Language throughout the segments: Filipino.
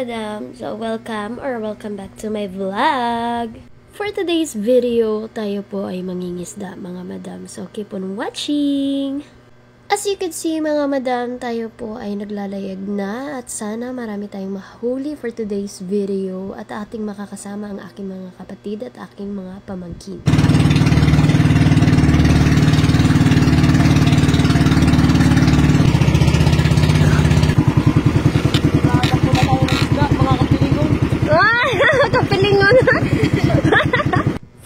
madam! So, welcome back to my vlog! For today's video, tayo po ay mangingisda mga madam. So, keep on watching! As you can see mga madam, tayo po ay naglalayag na at sana marami tayong mahuli for today's video at ating makakasama ang aking mga kapatid at aking mga pamangkin.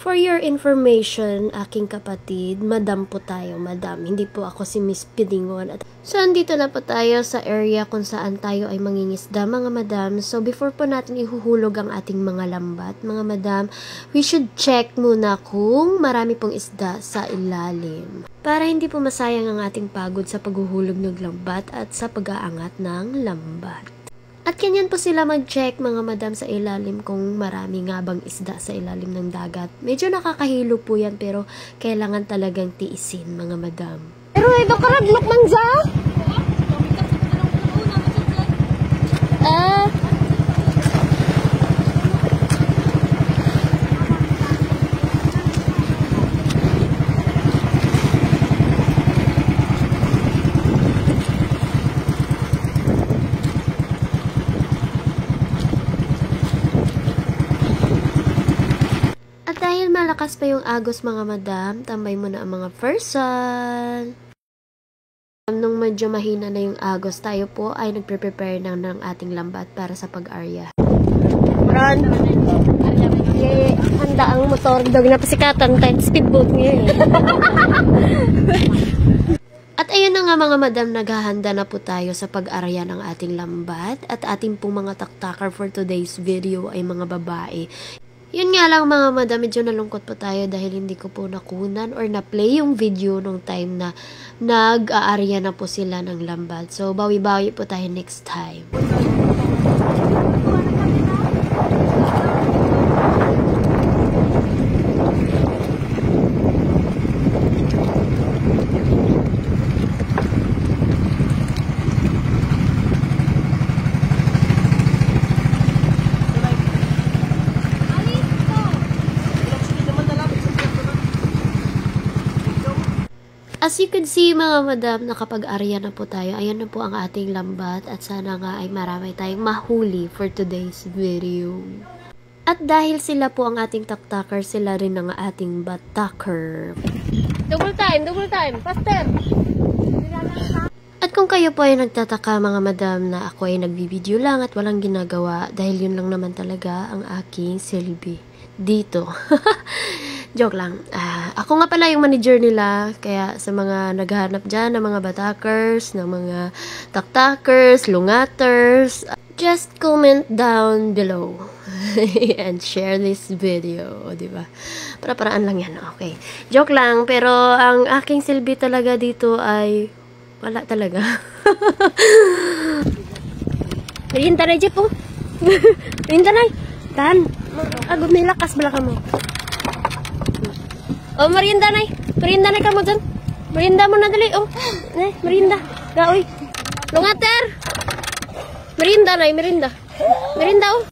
For your information, aking kapatid, madam po tayo, madam. Hindi po ako si Miss Pilingon. So, andito na po tayo sa area kung saan tayo ay mangingisda, mga madam. So, before po natin ihuhulog ang ating mga lambat, mga madam, we should check muna kung marami pong isda sa ilalim. Para hindi po masayang ang ating pagod sa paghuhulog ng lambat at sa pag-aangat ng lambat. At ganyan po sila mag-check mga madam sa ilalim kung marami nga bang isda sa ilalim ng dagat. Medyo nakakahilo po yan pero kailangan talagang tiisin mga madam. Pero ito karaglok man za? Dahil malakas pa yung agos mga madam, tambay mo na ang mga person. Nung medyo mahina na yung agos, tayo po ay nagpre-prepare ng ating lambat para sa pag-arya. Run! Handa ang motor dog na pasikatan kahit speedboat ngayon. At ayun na nga mga madam, naghahanda na po tayo sa pag-arya ng ating lambat at ating pong mga taktakar for today's video ay mga babae. Yun nga lang mga madam, medyo nalungkot po tayo dahil hindi ko po nakunan or na-play yung video nung time na nag-aarya na po sila ng lambat. So, bawi-bawi po tayo next time. As you can see mga madam, nakapag-arya na po tayo. Ayan na po ang ating lambat at sana nga ay marami tayong mahuli for today's video. At dahil sila po ang ating taktaker, sila rin ang ating bataker. Double time, faster! At kung kayo po ay nagtataka mga madam na ako ay nagbibideo lang at walang ginagawa dahil yun lang naman talaga ang aking silbi dito. Joke lang. Ako nga pala yung manager nila. Kaya sa mga naghahanap dyan ng mga batakers, ng mga taktakers, lungaters, just comment down below. And share this video. Diba? Para-paraan lang yan. Okay. Joke lang. Pero ang aking silbi talaga dito ay wala talaga. Merienda na, Jeff, oh. Merienda na. Tahan. Agad may lakas bala ka mo. Oh, merienda na. Merienda na ka mo dyan. Merienda mo na dali. Oh, merienda. Gaoy. Lungater. Merienda na, merienda. Merienda, oh.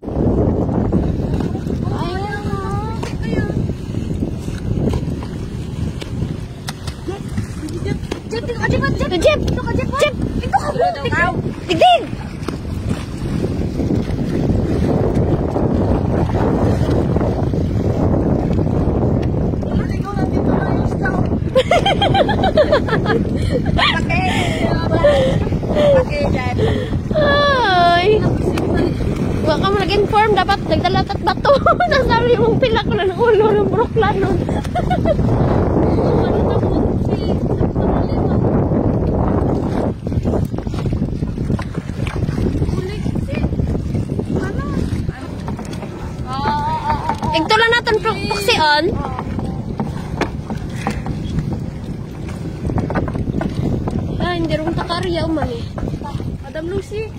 Jep. Digdig. Ay. Huwag ka mo nag-inform. Dapat nagdalatat bato. Nasabi mong pila ko na ng ulo ng broklan nun. Ito lang natin puksian. Hindi rin takarya umay. Madam Lucy.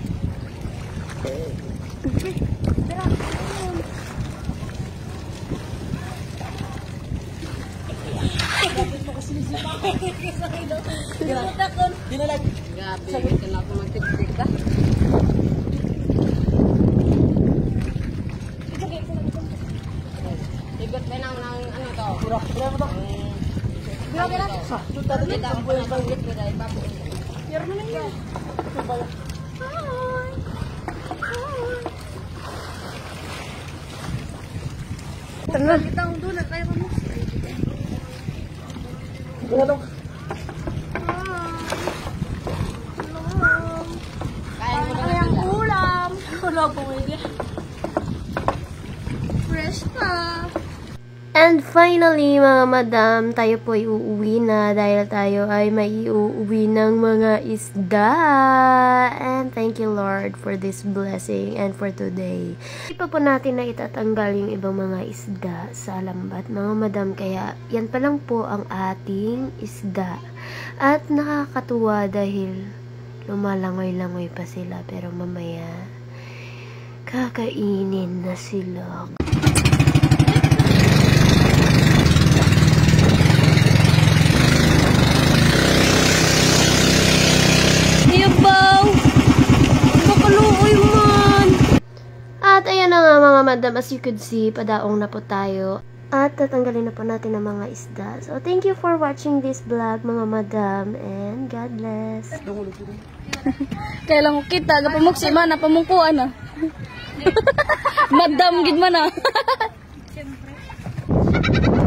Grabe, hindi na ako magtik-tik ka. Tenang. Kita undulan kayo kamu. Hello. Kayang ulam. Wala po hindi. Fresh pa. And finally, mga madam, tayo po ay uuwi na dahil tayo ay may uuwi ng mga isda. And thank you, Lord, for this blessing and for today. Hindi pa po natin na itatanggal yung ibang mga isda sa lambat, mga madam. Kaya yan pa lang po ang ating isda. At nakakatuwa dahil lumalangoy-langoy pa sila. Pero mamaya, kakainin na sila. At ayan na nga mga madam, as you could see, padaong na po tayo. At tatanggalin na po natin ang mga isda. So, thank you for watching this vlog mga madam, and God bless. Kailan ko kita, gapamuksin man, napamungkuan na. Madam gid man na. Siyempre.